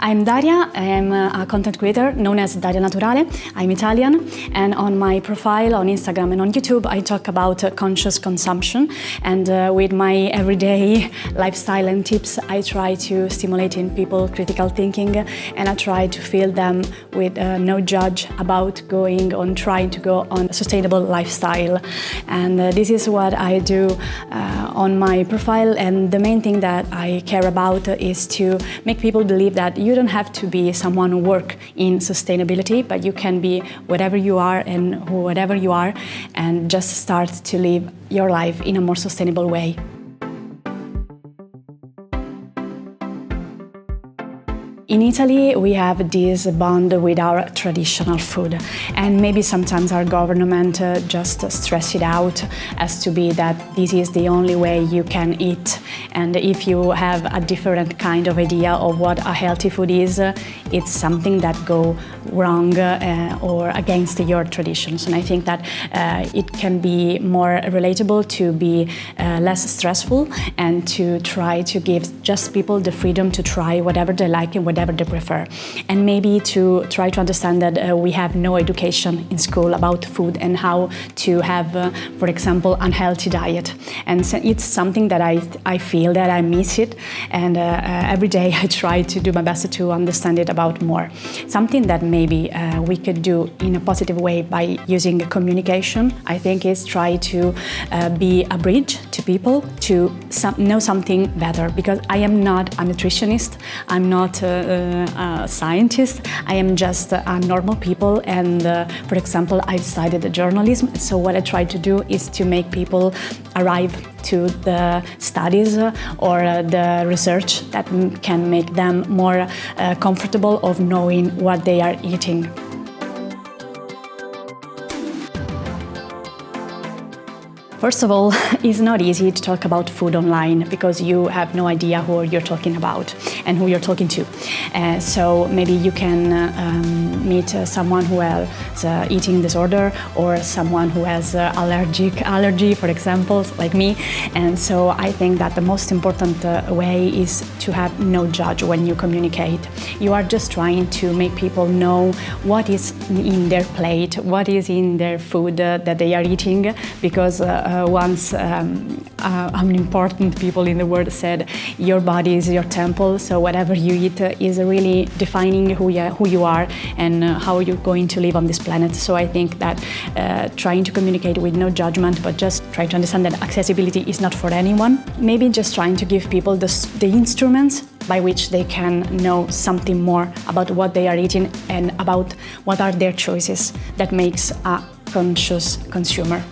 I'm Daria, I'm a content creator known as Daria Naturale. I'm Italian, and on my profile on Instagram and on YouTube I talk about conscious consumption, and with my everyday lifestyle and tips I try to stimulate in people critical thinking, and I try to fill them with no judge about trying to go on a sustainable lifestyle. And this is what I do on my profile, and the main thing that I care about is to make people believe that you don't have to be someone who works in sustainability, but you can be whatever you are and whatever you are, and just start to live your life in a more sustainable way. In Italy, we have this bond with our traditional food, and maybe sometimes our government just stress it out as to be that this is the only way you can eat, and if you have a different kind of idea of what a healthy food is, it's something that go wrong or against your traditions. And I think that it can be more relatable to be less stressful and to try to give just people the freedom to try whatever they like and whatever they prefer, and maybe to try to understand that we have no education in school about food and how to have, for example, unhealthy diet. And so it's something that I feel that I miss it, and every day I try to do my best to understand it about more. Something that maybe we could do in a positive way by using communication, I think, is try to be a bridge to people to know something better, because I am not a nutritionist, I'm not a scientist, I am just a normal people, and for example I studied journalism, so what I try to do is to make people arrive to the studies or the research that can make them more comfortable of knowing what they are eating. First of all, it's not easy to talk about food online because you have no idea who you're talking about and who you're talking to. So maybe you can meet someone who has eating disorder, or someone who has allergy, for example, like me. And so I think that the most important way is to have no judge when you communicate. You are just trying to make people know what is in their plate, what is in their food that they are eating, because once an important people in the world said, your body is your temple, so whatever you eat is really defining who you are and how you're going to live on this planet. So I think that trying to communicate with no judgment, but just try to understand that accessibility is not for anyone. Maybe just trying to give people the instruments by which they can know something more about what they are eating and about what are their choices that makes a conscious consumer.